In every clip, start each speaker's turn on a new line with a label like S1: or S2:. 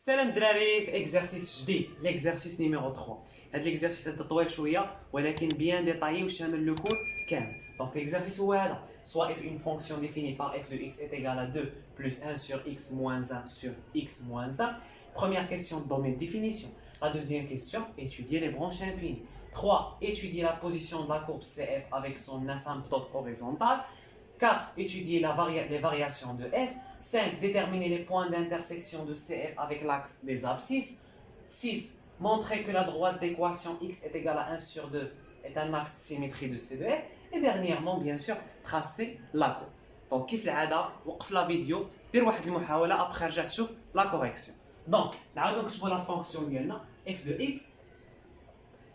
S1: Salam الدراري في اكزرسيس جديد l'exercice numéro 3. هذا l'exercice هذا طويل شويه ولكن bien détaillé وشامل le cours كامل. Donc l'exercice هو هذا soit if une fonction définie par f de x est égale à 2 plus 1 sur x moins 1 sur x moins 1. Première question, domaine définition. La deuxième question, étudier les branches infinies. 3. Étudier la position de la courbe CF avec son asymptote horizontale. 4. Étudier les variations de f. 5. Déterminer les points d'intersection de CF avec l'axe des abscisses. 6. Montrer que la droite d'équation x est égale à 1 sur 2 est un axe de symétrie de C de f. Et dernièrement, bien sûr, tracer la courbe. Donc, كيف العادة وقف لا فيديو دير واحد المحاولة après رجع تشوف la correction. Donc, نعاودو نكتبو la fonction ديالنا f de x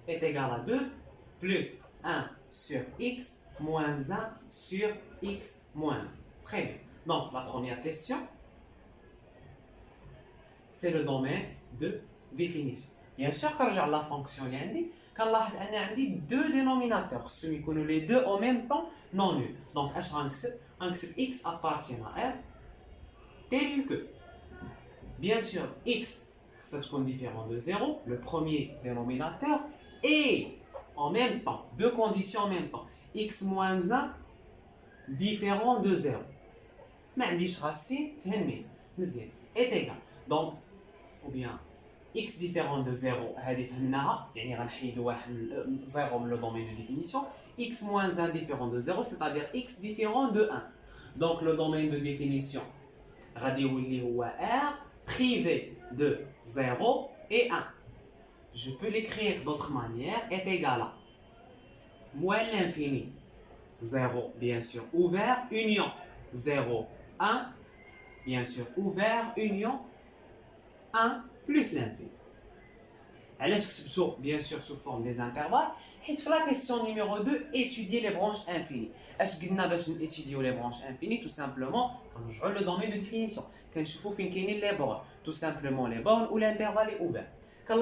S1: est égal à 2 plus 1 sur x moins 1 sur x moins 1. Très bien. Donc, la première question, c'est le domaine de définition. Bien sûr, quand je regarde la fonction, quand on a deux dénominateurs, ceux qui les deux en même temps non nuls. Donc, x appartient à R tel que, bien sûr, x, ça se différent de 0, le premier dénominateur, et en même temps, deux conditions en même temps, x moins 1 différent de 0. ما عنديش racine تهنيت مزيان est égal. Donc ou bien x différent de 0 هذه فهمناها يعني غنحيدوا واحد 0 من le domaine de définition. X moins 1 différent de 0 c'est-à-dire x différent de 1. Donc le domaine de définition غادي يولي هو R privé de 0 et 1. Je peux l'écrire d'autre manière, est égal à moins l'infini 0 bien sûr ouvert union 0 1, bien sûr, ouvert, union, 1 plus l'infini. Alors, bien sûr, sous forme des intervalles. Et la question numéro 2, étudier les branches infinies. Est-ce qu'on a besoin d'étudier les branches infinies? Tout simplement, quand je regarde le domaine de définition, quand je vois les bornes, tout simplement les bornes où l'intervalle est ouvert. Quand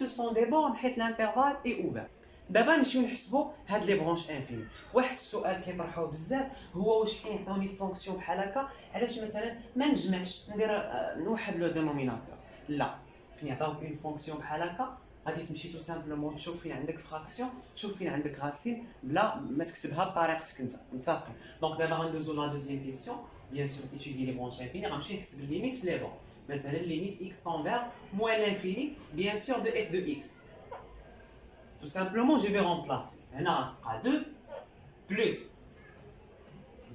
S1: ce sont des bornes où l'intervalle est ouvert. دابا نمشيو نحسبوا هاد لي برونش انفيني. واحد السؤال كيطرحوه بزاف هو واش كاين يعطوني فونكسيون بحال هكا علاش مثلا ما نجمعش ندير نوحد لو دينوميناتور. لا فين يعطيوك اون فونكسيون بحال هكا غادي تمشي تو سامبلومون تشوف فين عندك فراكسيون تشوف فين عندك راسين بلا ما تكتبها بطريقتك انت متفقين. دونك دابا غندوزو لا دوزيام كيسيون بيان سور étudier لي برونش انفيني غنمشي نحسب الليميت في لي بون مثلا ليميت x tend vers moins l'infini bien sûr de f de x. Tout simplement, je vais remplacer. هنا غتبقى 2 plus.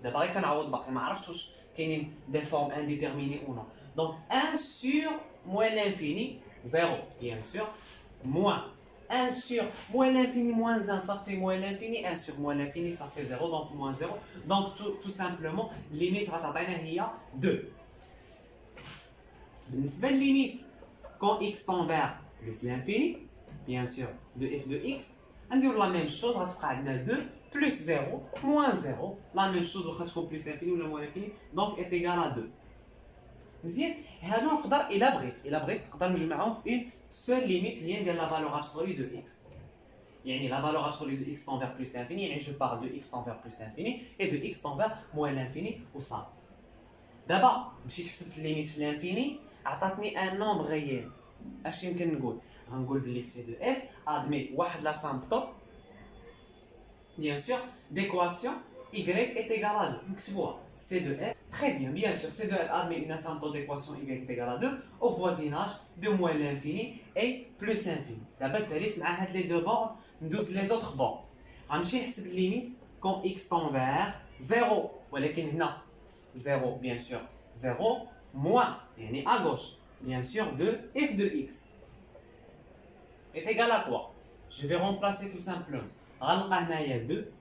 S1: دابا غير كنعوض باقي ما عرفتش واش كاينين دي فورم انديتيرميني ou non. Donc 1 sur moins l'infini 0 bien sûr moins 1 sur moins l'infini moins 1 ça fait moins l'infini 1 sur moins l'infini ça fait 0 donc moins 0. Donc tout simplement limite غتعطينا هي 2. بالنسبة لليميت quand x tend vers plus l'infini bien sûr de f de x, on dit la même chose, on va 2 plus 0 moins 0, la même chose, on va plus l'infini ou le moins l'infini, donc est égal à 2. مزيان هادو نقدر الا بغيت نقدر نجمعهم في une seule limite اللي هي la valeur absolue de x. يعني la valeur absolue de x tend vers plus l'infini, يعني je parle de x tend vers plus l'infini et de x tend vers moins l'infini وصافي. دابا مشيت حسبت الليميت في الانفيني عطاتني ان نومبر غيال. اش يمكن نقول؟ غنقول بلي سي دو اف ادمي واحد لاسامبتوت bien sûr d'équation y est égal à 2. نكتبوها c de f très bien sûr c de f admet une asymptote d'équation y est égal à 2 au voisinage de moins l'infini et plus l'infini. دابا ساليت مع هاد لي دو بون ندوز لي زوطخ بون غنمشي نحسب الليميت quand x tend vers 0 ولكن هنا 0 bien sûr 0 moins يعني à gauche bien sûr de f de x est égal à quoi? Je vais remplacer tout simplement. غنلقى هنايا 2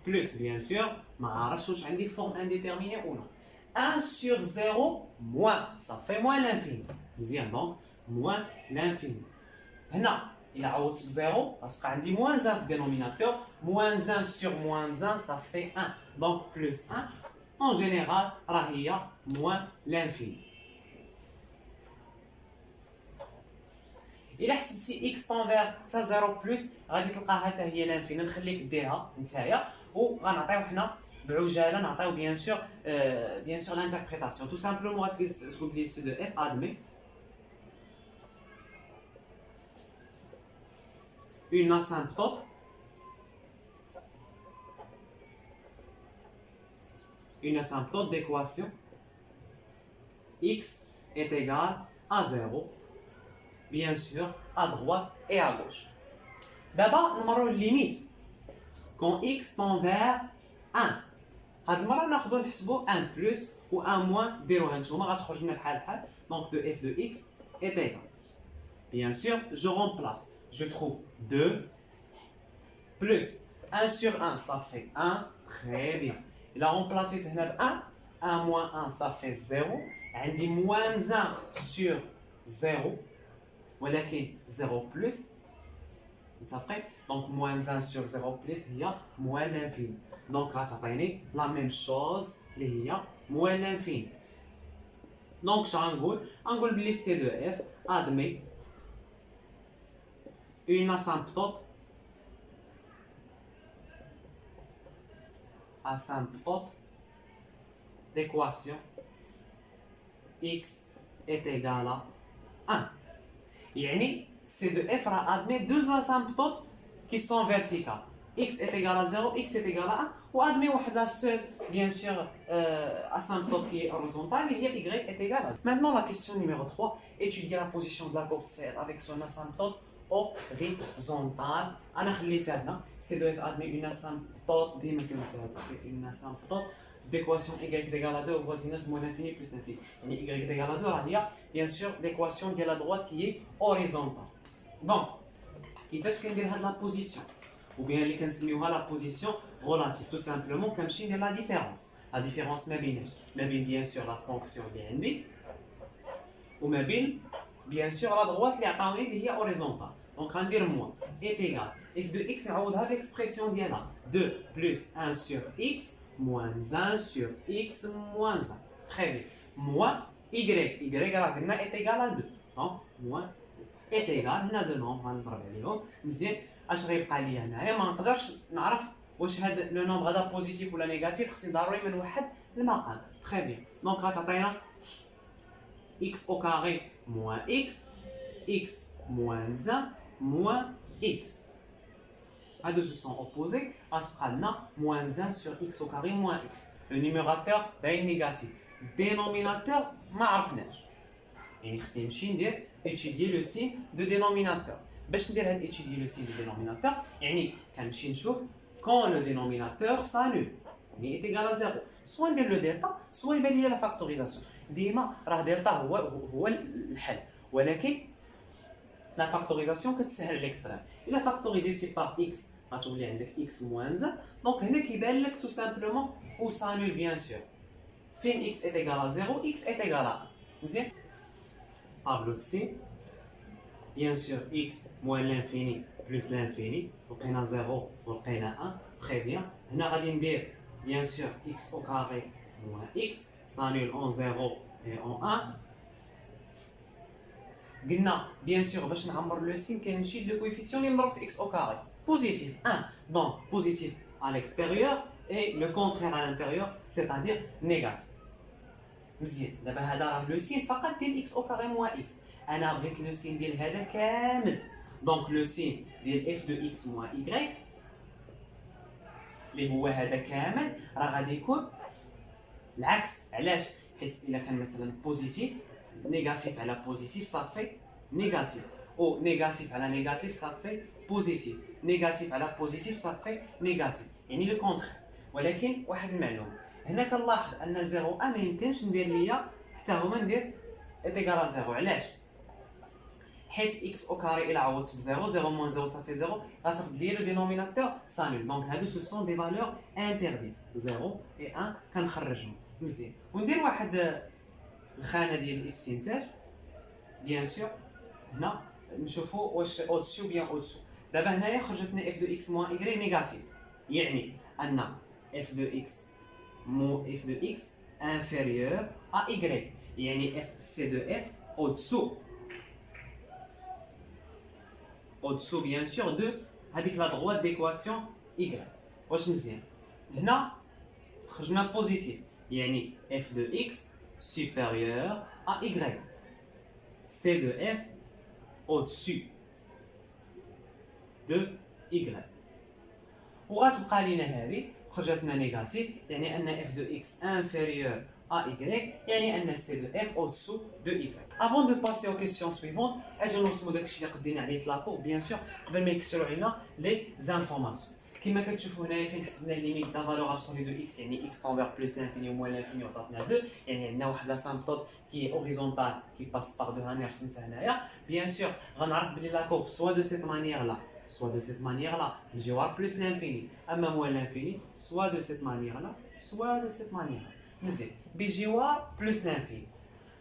S1: plus bien sûr ما عرفتش واش عندي forme indéterminée ou non. 1 sur 0 moins ça fait moins l'infini. مزيان donc moins l'infini. هنا إلا عوضت ب 0 غتبقى عندي moins 1 في dénominateur moins 1 sur moins 1 ça fait 1 donc plus 1 en général راه هي moins l'infini. إلا حسبتي x tend vers حتى 0 بلس غادي تلقاها حتى هي لانفيني نخليك ديرها نتايا وغنعطيو حنا بعجاله نعطيو bien sûr l'interprétation. Tout simplement غتقول لي C de F admet une asymptote d'équation x est égal à 0, bien sûr, à droite et à gauche. D'abord, nous avons une limite. Quand x tend vers 1, هاد المرة ناخدو نحسبو 1 plus ou 1 moins ديروها نتوما غتخرج لنا بحال بحال. Donc de f de x est égal. Bien sûr, je remplace. Je trouve 2 plus 1 sur 1, ça fait 1. Très bien. Il a remplacé ce 1. 1 moins 1, ça fait 0. On dit moins 1 sur 0. ولكن 0 plus. Donc moins 1 sur 0 plus, il y a moins l'infini. Donc غتعطيني la même chose اللي هي moins l'infini. Donc غنقول بلي C de F admet une asymptote d'équation x est égal à 1. يعني C de F admet deux asymptotes qui sont verticales. X est égal à 0, x est égal à 1, ou admet la seule, bien sûr, asymptote qui est horizontale, et y est égal à 1. Maintenant, la question numéro 3, étudier la position de la courbe CR avec son asymptote horizontale. C de F admet une asymptote d'équation y est égal à 2 au voisinage de moins l'infini plus l'infini. Y est égal à 2, il y a bien sûr l'équation de la droite qui est horizontale. Donc, كيفاش كندير هاد la position ou bien اللي كنسميوها la position relative tout simplement كنمشي ندير la différence ما بين bien sûr la fonction اللي عندي وما بين bien sûr la droite اللي عطاوني اللي هي horizontale. Donc غندير moins est égal f de x نعوضها بالexpression ديالها 2 plus 1 sur x moins 1 sur x moins 1. Très bien. Moins y راه قلنا est égal à 2. Donc moins est égal هنا دو نومبر غنضرب عليهم مزيان. اش غيبقى لي هنايا ما نقدرش نعرف واش هذا لو نومبر هذا بوزيتيف ولا نيجاتيف، خصني ضروري من واحد المقام. تري بيان. دونك غتعطينا x au carré moins x moins 1 moins x. هادو se sont opposés. غتبقى لنا moins 1 sur x au carré moins x. Le numérateur باين négatif. Dénominateur ما عرفناش. يعني خصني نمشي ندير étudier le signe de dénominateur. باش ندير هاد étudier le signe de dénominateur يعني كنمشي نشوف quand le dénominateur s'annule يعني est égal à 0. soit ندير لو دلتا soit يبان لي لا فاكتوريزاسيون. ديما راه دلتا هو الحل، ولكن لا فاكتوريزاسيون كتسهل عليك الطريق. الا فاكتوريزيتي بار اكس غتولي عندك اكس موان 1. دونك هنا كيبان لك تو سامبلومون او s'annule بيان سور فين اكس est égal à 0 اكس est égal à 1. مزيان. tableau de signes. Bien sûr, x moins l'infini plus l'infini. On a 0, on a 1. Très bien. On a bien sûr x au carré moins x. S'annule en 0 et en 1. Bien sûr, باش نعمر le signe كنمشي le coefficient اللي مضروب في x au carré. Positif 1. Donc positif à l'extérieur et le contraire à l'intérieur, c'est-à-dire négatif. مزيان. دابا هذا راه لو سين فقط ديال x او كاري موان x. انا بغيت لو سين ديال هذا كامل. دونك لو سين ديال f دو x موان y اللي هو هذا كامل راه غادي يكون العكس. علاش؟ حيت الا كان مثلا بوزيتيف نيجاتيف على بوزيتيف صافي نيجاتيف، او نيجاتيف على نيجاتيف صافي بوزيتيف، نيجاتيف على بوزيتيف صافي نيجاتيف، يعني لو كونتر. ولكن واحد المعلومه هنا كنلاحظ ان 0 ما يمكنش ندير ليا حتى هما ندير ايكال 0. علاش؟ حيت اكس او كاري الى عوضت ب 0 0 موان 0 صافي 0 غترد ليا لو دينوميناتور سانول. دونك هادو سو سون دي فالور انترديت 0 و 1 كنخرجهم مزيان. وندير واحد الخانه ديال الاستنتاج بيان سور. هنا نشوفوا واش او-دسو بيان او-دسو. دابا هنايا خرجت لنا اف دو اكس موان ايكغي نيجاتيف، يعني ان f de x inférieur à y. يعني c de f au-dessous bien sûr de هذيك la droite d'équation y. واش مزيان؟ هنا خرجنا positif. يعني f de x supérieur à y. c de f au-dessus de y. وغتبقى لينا هذه خرجت لنا نيجاتيف، يعني ان f de x inférieur à y، يعني ان c de f au-dessous de y. Avant de passer aux questions suivantes، اجي نرسموا داكشي اللي قدينا عليه في لاكور بيان سور قبل ما يكثروا علينا لي زانفورماسيون. كما كتشوفوا هنايا فين حسبنا ليميت دا فالور ابسولي دو اكس، يعني اكس تنفير بلس لانفيني وموان لانفيني وعطاتنا 2، يعني عندنا واحد لا سامبتود كي اوريزونتال كي باس بار دو، هاني رسمتها هنايا. بيان سور غنعرف بلي لاكور سوا دو سيت مانيير لا soit de cette manière-là, الجوار plus l'infini. أما moins l'infini, soit de cette manière-là, soit de cette manière. مزيان بجوار plus l'infini.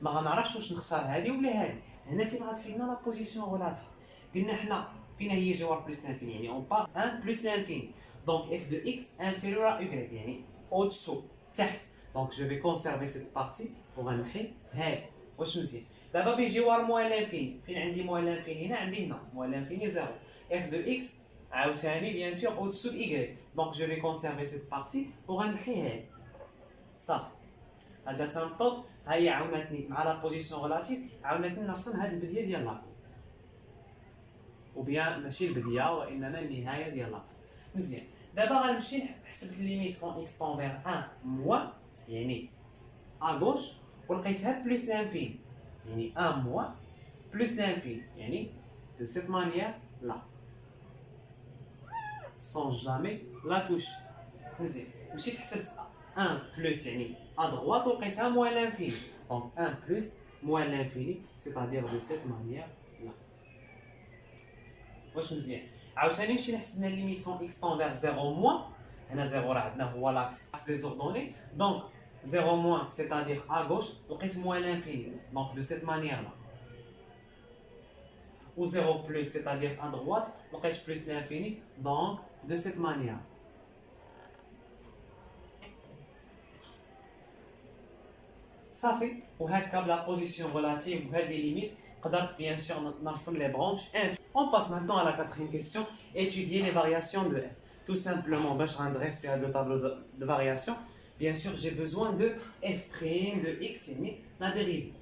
S1: ما غنعرفش واش نختار هذه ولا هذه. هنا فين غتفيدنا لا بوزيسيون غولاتيف. قلنا حنا فين هي جوار plus l'infini، يعني on part 1 plus l'infini. Donc f de x inférieur à y، يعني au-dessous تحت. Donc je vais conserver cette partie وغنمحي هذه. واش مزيان؟ دابا بجوار موان لانفيني، فين عندي موان لانفيني؟ هنا عندي هنا موان لانفيني زيرو. اف دو اكس عاوتاني بيان سور او-dessous de y. دونك جو في كونسيرفي سيت بارتي وغنمحي هادي. صافي. هاد لا سامبتود ها هي عاوناتني مع لا بوزيسيون غولاتيف، عاوناتني نرسم هاد البديه ديال لاكور. وبيان ماشي البديه وانما النهايه ديال لاكور. مزيان. دابا غنمشي حسبت ليميت كون اكس طونفير 1 موان، يعني ا غوش، ولقيتها بلس لانفيني. يعني 1 moins plus l'infini. يعني de cette manière là, sans jamais la toucher. مزيان مشيت حسبت 1 plus يعني à droite ولقيتها moins l'infini. Donc 1 plus moins l'infini, c'est-à-dire de cette manière là. واش مزيان؟ عاوتاني مشينا حسبنا ليميت كون x tend vers 0 moins. هنا 0 راه عندنا هو l'axe désordonné. Donc 0 moins, c'est-à-dire à gauche, لقيت moins l'infini. Donc de cette manière-là. Ou 0 plus, c'est-à-dire à droite, لقيت plus l'infini. Donc de cette manière. صافي. وهكا بلا بوزيسيون غولاتيف وهاد لي ليميت قدرت bien sûr نرسم les branches infinies. On passe maintenant à la quatrième question. Étudier les variations de f. Tout simplement, باش غندريسي هاد le tableau de variation. Bien sûr, j'ai besoin de f' de x, la dérivée.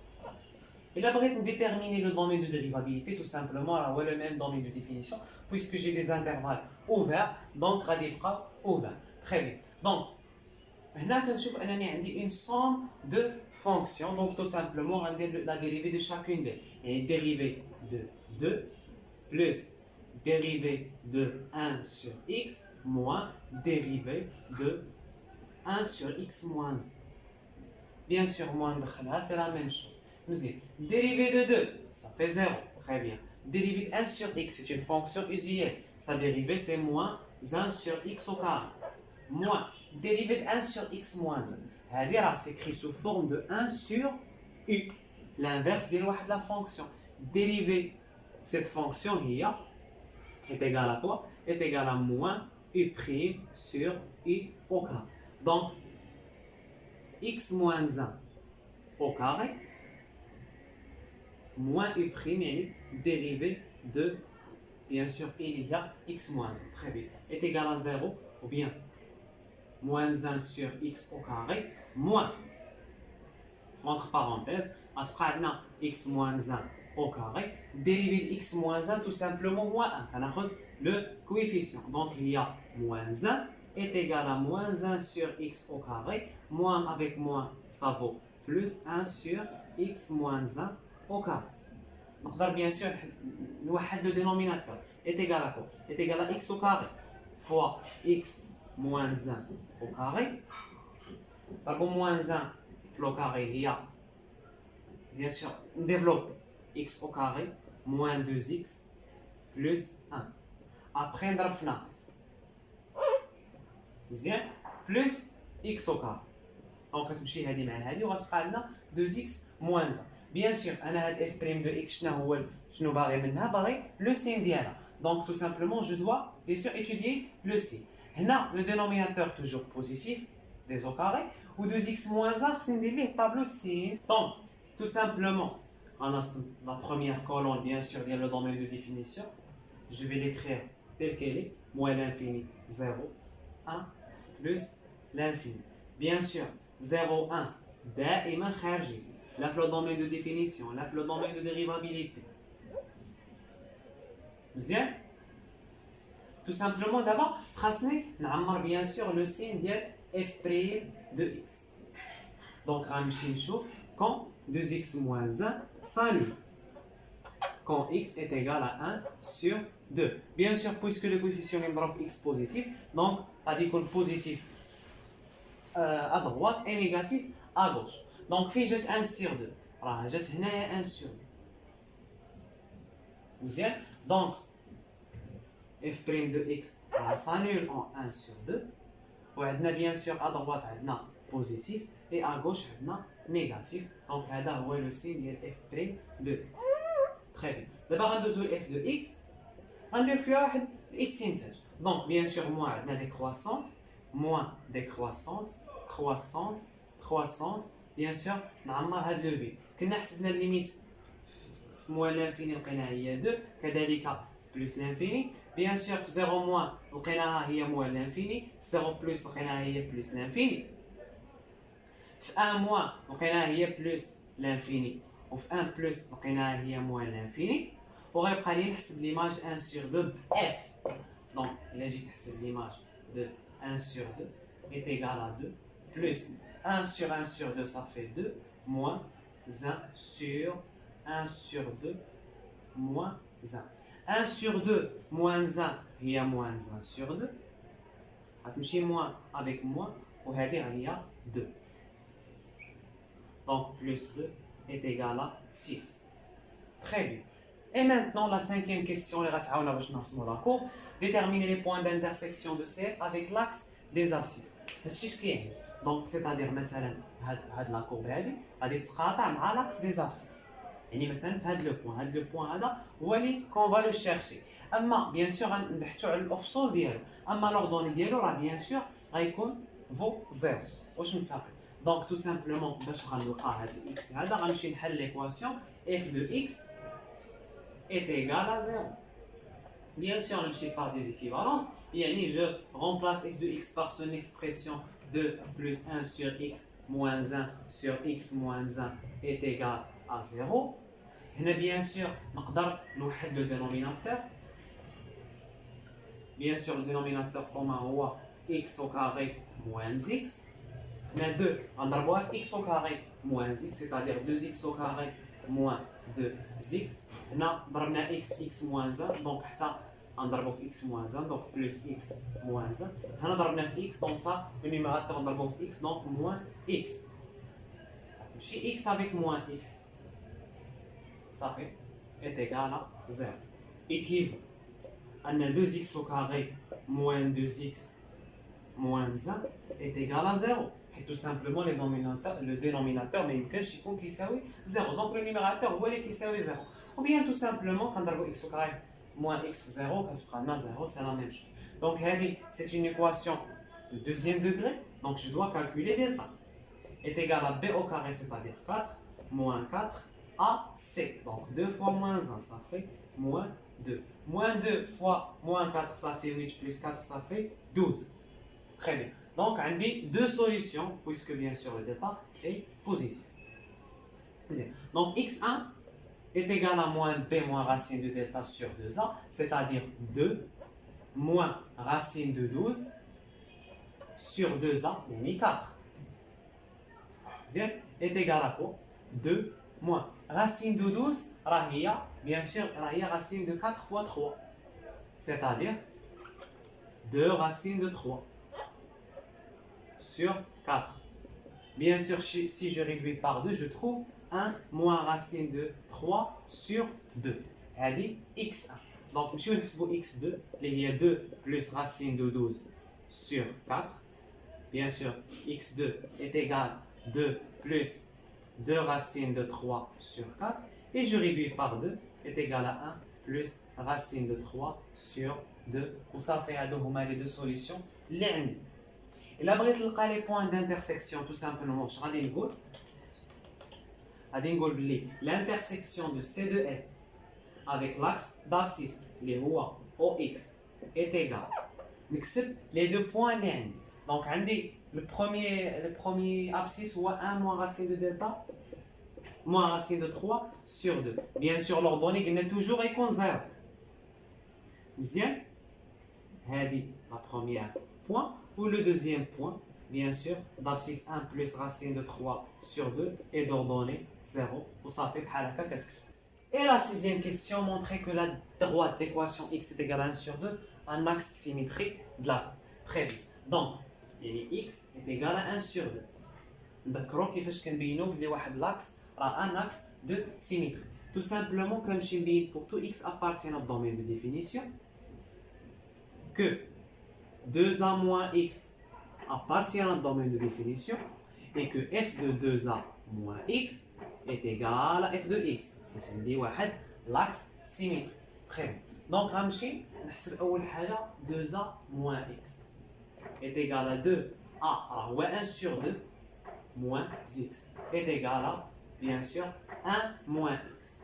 S1: Et là, pour déterminer le domaine de dérivabilité, tout simplement, alors, le même domaine de définition, puisque j'ai des intervalles ouverts, donc radibra ouvert. Très bien. Donc, là, quand je vois une somme de fonctions, donc tout simplement, on a la dérivée de chacune d'elles. Et dérivée de 2 plus dérivée de 1 sur x moins dérivée de 1 sur x moins 1. Bien sûr, moins de khala, c'est la même chose. Mais dérivée de 2, ça fait 0. Très bien. Dérivée de 1 sur x, c'est une fonction usuelle. Sa dérivée, c'est moins 1 sur x au carré. Moins. Dérivée de 1 sur x moins 1. C'est-à-dire, c'est écrit sous forme de 1 sur u. L'inverse de la fonction. Dérivée de cette fonction est égale à quoi? Est égale à moins u' sur u au carré. Donc, x moins 1 au carré moins u', dérivée de, bien sûr, il y a x moins 1. Très bien. Est égal à 0, ou bien moins 1 sur x au carré, moins, entre parenthèses, x moins 1 au carré, dérivée de x moins 1, tout simplement moins 1. On a le coefficient. Donc, il y a moins 1 est égal à moins 1 sur x au carré, moins avec moins, ça vaut plus 1 sur x moins 1 au carré. Donc, bien sûr, le dénominateur est égal à quoi? Est égal à x au carré fois x moins 1 au carré. Donc, moins 1 au carré, il y a, bien sûr, développe x au carré moins 2x plus 1. Après, on a مزيان plus x au carré. دونك كتمشي هذه مع هذه وغتبقى عندنا 2x moins 1. بيان سور انا هاد f' de x شنو باغي منها؟ باغي لو سين ديالها. دونك tout simplement je dois bien sûr étudier le signe. هنا le dénominateur toujours positif des au carré ou 2x moins 1 خصني ندير ليه tableau de signe. Donc tout simplement on a la première colonne bien sûr ديال le domaine de définition. Je vais l'écrire tel qu'elle est, moins l'infini 0 1 plus l'infini. bien sûr 0 1 دائما خارجي لا في لو دومين دو ديفينيسيون لا في لو دومين دو ديريفابيليتي مزيان tout simplement d'abord خاصني نعمر bien sûr le signe ديال f' de x donc غنمشي نشوف quand 2x moins 1 s'annule quand x est égal à 1 sur 2. Bien sûr, puisque le coefficient est x positif, donc ça dit qu'on positif à droite et négatif à gauche. Donc, fait juste 1 sur 2. Alors, juste 1 sur 2. Bien. Donc, f' de x s'annule en 1 sur 2. On a bien sûr à droite on a positif et à gauche on a négatif. Donc, c'est le signe de f' de x. Très bien. D'abord, on a f de x. On a fait الاستنتاج. Donc, bien sûr, moins on a décroissante, moins décroissante, croissante, croissante. Bien sûr, on a هاد le v. كنا حسبنا الليميت في moins l'infini لقيناها هي 2 كذلك plus l'infini. Bien sûr, في 0 moins لقيناها هي moins l'infini. في 0 plus لقيناها هي plus l'infini. في 1 moins لقيناها هي plus l'infini. وفي 1 plus لقيناها هي moins l'infini. وغيبقى لي نحسب ليماج 1 sur 2 ب f. Donc, là j'ai نحسب l'image de 1 sur 2 est égal à 2 plus 1 sur 1 sur 2 ça fait 2 moins 1 sur 1 sur 2 moins 1. 1 sur 2 moins 1 هي moins 1 sur 2 غتمشي moins avec moins وهذه هي 2. Donc plus 2 est égal à 6. Très bien. Et maintenant, la cinquième question, déterminer les points d'intersection de CF avec l'axe des abscisses. Donc, c'est-à-dire, مثلا, la courbe elle تقاطع مع l'axe des abscisses. يعني مثلا في هذا le point هذا هو اللي qu'on va le chercher. اما bien sûr نبحثوا على الافصول ديالو. اما لوردوني ديالو راه bien sûr غيكون فو 0. واش متفقين؟ Donc tout simplement باش غنلقى هذا الاكس هذا غنمشي نحل ليكواسيون f de x est égal à 0. Bien sûr, on cherche par des équivalences. Je remplace f de x par son expression de plus 1 sur x moins 1 sur x moins 1 est égal à 0. Et bien sûr, on peut نوحد le dénominateur. Bien sûr, le dénominateur commun est x au carré moins x. On a 2, on a f(x) au carré moins x, c'est-à-dire 2x au carré moins 2x. On a x moins 1, donc ça, on a x moins 1, donc plus x moins 1. On a x, donc ça, le numérateur on a x, donc moins x. Chez x avec moins x, ça fait est égal à 0. Équivalent. On a 2x au carré moins 2x moins 1 est égal à 0. Et tout simplement, le dénominateur, mais il qui 0. Donc le numérateur, vous voyez qui 0. Ou bien tout simplement, quand on a x au carré moins x 0, quand on a 0, c'est la même chose. Donc c'est une équation de deuxième degré. Donc je dois calculer delta. Est égal à b au carré, c'est-à-dire 4, moins 4, à c. Donc 2 fois moins 1, ça fait moins 2. Moins 2 fois moins 4, ça fait 8, plus 4, ça fait 12. Très bien. Donc, on a deux solutions, puisque bien sûr le delta est positif. Donc, x1 est égal à moins b moins racine de delta sur 2a, c'est-à-dire 2 moins racine de 12 sur 2a, yani 4. Est égal à quoi? 2 moins racine de 12, bien sûr, racine de 4 fois 3, c'est-à-dire 2 racines de 3. Sur 4. Bien sûr, si je réduis par 2, je trouve 1 moins racine de 3 sur 2. C'est x1. Donc, je vais x2, il y a 2 plus racine de 12 sur 4. Bien sûr, x2 est égal à 2 plus 2 racines de 3 sur 4. Et je réduis par 2 est égal à 1 plus racine de 3 sur 2. Ou ça fait à les deux solutions. Et là, les points d'intersection, tout simplement, je vais dire l'intersection de C de F avec l'axe d'abscisse, les OX, est égal. Les deux points, donc, le premier abscisse ou 1 moins racine de delta moins racine de 3 sur 2. Bien sûr, l'ordonnée est toujours égale 0. Bien, c'est la première point. Ou le deuxième point, bien sûr, l'abscisse 1 plus racine de 3 sur 2 est d'ordonnée 0. Ou ça fait qu'est-ce que et la sixième question montrait que la droite d'équation x est égale à 1 sur 2 a un axe symétrique de la. Très bien. Donc, x est égal à 1 sur 2. نذكروا كيفاش كنبينوا بلي واحد l'axe a un axe de symétrie. Tout simplement, comme je dis, pour tout x appartient au domaine de définition, que 2a moins x appartient au domaine de définition et que f de 2a moins x est égal à f de x. C'est l'axe symétrique. Très bien. Donc, غنمشي نحسب أول حاجة 2a moins x est égal à 2a هو 1 sur 2 moins x est égal à, bien sûr, 1 moins x.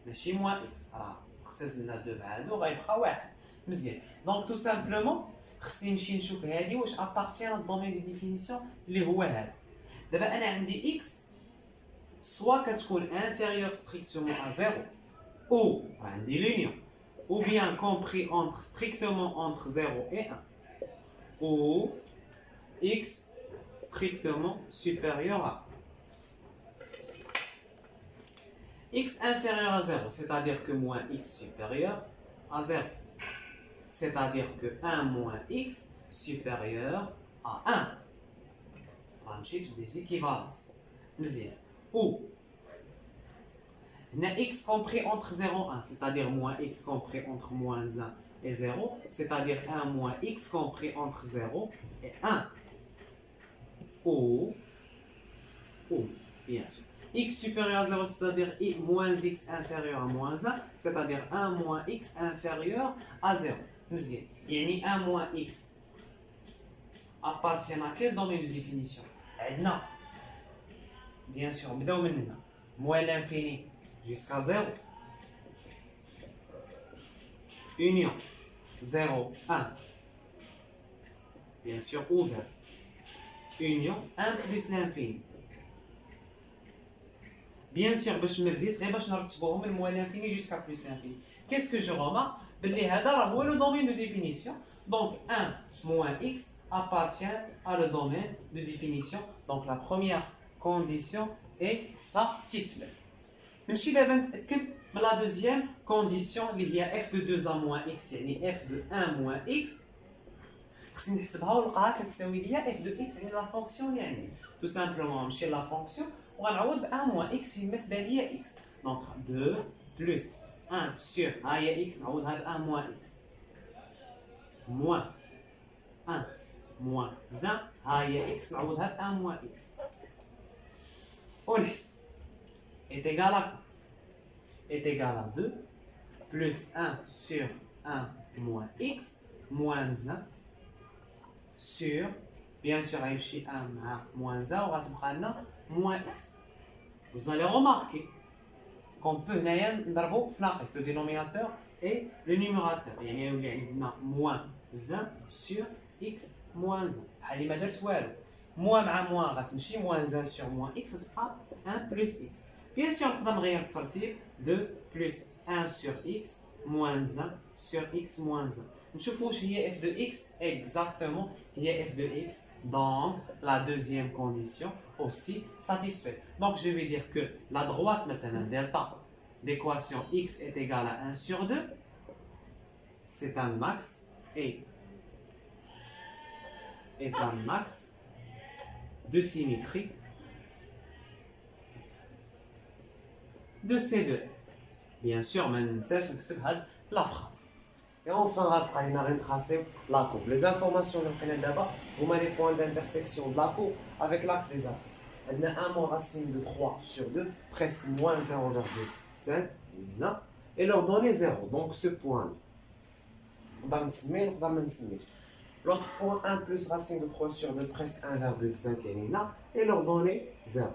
S1: ماشي moins x. راه اختزلنا 2 مع هادو غيبقى 1. مزيان. Donc, tout simplement, خصني نمشي نشوف هادي واش appartient au domaine de définition اللي هو هذا. دابا أنا عندي x soit كتكون inférieure strictement à 0 ou عندي l'union ou bien compris entre strictement entre 0 et 1 ou x strictement supérieur à x inférieur à 0, c'est-à-dire que moins x supérieur à 0, c'est-à-dire que 1 moins x supérieur à 1. On va marcher sur des équivalences. Ou x compris entre 0 et 1, c'est-à-dire moins x compris entre moins 1 et 0, c'est-à-dire 1 moins x compris entre 0 et 1. Ou, bien sûr, x supérieur à 0, c'est-à-dire moins x inférieur à moins 1, c'est-à-dire 1 moins x inférieur à 0. مزيان. يعني 1 moins x appartient à quel domaine de définition? عندنا bien sûr نبداو من هنا moins l'infini jusqu'à 0 union 0 1 bien sûr ouvert union 1 plus l'infini. Bien sûr, باش ما بديت غير باش نرتبوهم من moins l'infini jusqu'à plus l'infini. Qu'est-ce que je remarque? بلي هذا راه هو le domaine de définition. Donc 1 moins x appartient à le domaine de définition. Donc la première condition est satisfaite. نمشي دابا نتأكد من la deuxième condition اللي هي f de 2a moins x يعني f de 1 moins x. خصني نحسبها ونلقاها كتساوي ليا f de x يعني لا فونكسيون اللي عندي. Tout simplement نمشي لا فونكسيون وغنعوض ب 1 moins x فين ما سبان ليا x. Donc 2 plus 1 sur ها هي x نعوضها ب 1 moins x moins 1 moins 1 ها هي x نعوضها ب 1 moins x ونحسب est égal à est égal à 2 plus 1 sur 1 moins x moins 1 sur bien sûr غيمشي 1 مع moins 1 وغتبقى لنا moins x. Vous allez remarquer qu'on peut هنايا نضربو في ناقص le dénominateur et le numérateur يعني يولي عندنا moins 1 sur x moins 1 بحال اللي ما درت والو. moins مع moins غتمشي moins 1 sur moins x غتبقى 1 plus x. Bien sûr نقدر نغير الترتيب 2 plus 1 sur x moins 1 sur x moins 1. نشوفوا واش هي f de x exactement هي f de x donc la deuxième condition aussi satisfaite. Donc je vais dire que la droite maintenant delta d'équation x est égale à 1 sur 2 c'est un axe et est un axe de symétrie de ces deux. Bien sûr ما ننساش نكتب هاد la phrase. Et enfin, غنبقى لينا غير نتراسيو la courbe. Les informations اللي لقينا دابا هما les points d'intersection de la courbe avec l'axe des axes. عندنا 1 moins racine de 3 sur 2 presque moins 0,5 هنا et leur donner 0. Donc ce point نقدر نسميه نقدر ما نسميهش. L'autre point 1 plus racine de 3 sur 2 presque 1,5 يعني هنا et leur donner 0.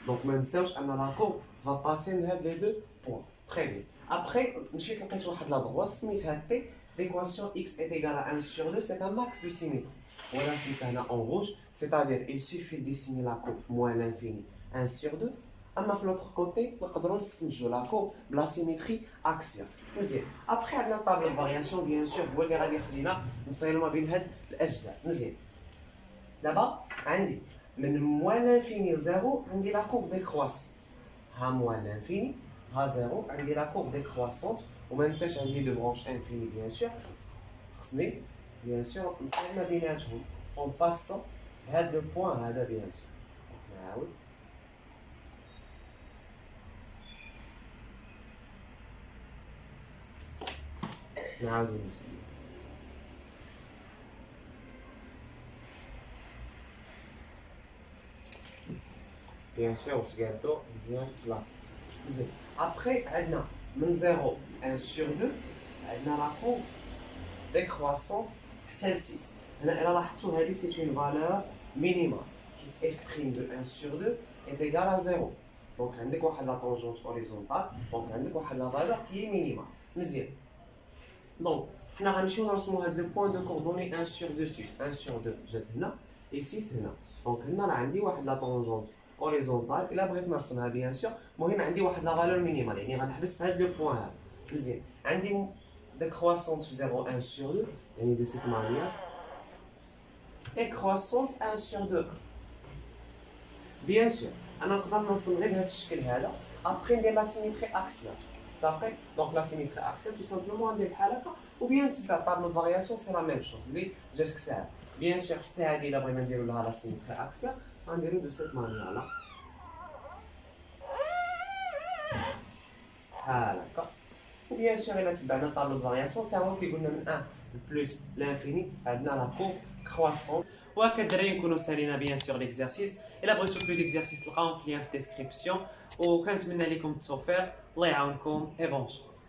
S1: Donc ما ننساوش ان la courbe va passer من هاد les deux points. Très bien. Après, مشيت لقيت واحد لا droite سميتها T. L'équation x est égale à 1 sur 2, c'est un axe de symétrie.
S2: Voilà, c'est ça là en rouge. C'est-à-dire, il suffit de dessiner la courbe moins l'infini 1 sur 2. اما في l'autre côté نقدروا نستنتجوا لا كورب بلا سيميتري اكسيال مزيان. ابخي عندنا طابلو فارياسيون بيان سور هو اللي غادي يخلينا نصايروا ما بين هاد الاجزاء مزيان. دابا عندي من موان لانفيني لزيرو عندي لا كورب ديكرواسونت ها موان لانفيني ها زيرو عندي لا كورب ديكرواسونت وما ننساش عندي دو برونش انفيني بيان سور خصني بيان سور نصاير ما بيناتهم اون باسون هاد لو بوين هذا بيان سور. نعاود نعاودو نسمي بيان سور تقادو مزيان لا مزيان. ابخي عندنا من 0 1 sur 2 عندنا لا كورب ديكرواسونت حتى ل 6. هنا الا لاحظتوا هذه سي اون فالور مينيمال حيت اف بريم دو 1 sur 2 est égal à 0. دونك عندك واحد لا طونجونت اوريزونتال دونك عندك واحد لا فالور كي مينيمال مزيان. دونك حنا غنمشيو نرسمو هاد لو بوين دو كوردوني 1 sur 2 6 1 sur 2 جات هنا و 6 هنا. دونك هنا راه عندي واحد لا طونجونت اوريزونتال الا بغيت نرسمها بيان سور المهم عندي واحد لا فالور مينيمال يعني غنحبس في هاد لو بوين هذا مزيان. عندي ديكرواسونت في 0 1 sur 2 يعني دو سيت مانيير اي كرواسونت 1 sur 2 بيان سور. انا نقدر نرسم غير بهذا الشكل هذا ابخي ندير لا سيميتري اكسيال صافي. دونك لا سيميتري اكسيال تو سامبلومون ندير بحال هكا وبيان نتبع طابلو فارياسيون سي لا ميم شوز اللي جاتك ساهله بيان سور. حتى هذه الا بغينا نديرو لها لا سيميتري اكسيال غنديرو دو سيت مانيير لا بحال هكا. وبيان سور الا تبعنا طابلو فارياسيون حتى هو كيقولنا من 1 بلس لانفيني عندنا لا كورب كرواسون.
S1: وهكا الدراري نكونوا سالينا بيان سور ليكزارسيس. الا بغيتو بلو ديكزارسيس تلقاوهم في لين في الديسكريبسيون وكنتمنى لكم التوفيق. الله يعاونكم اي بون شونس.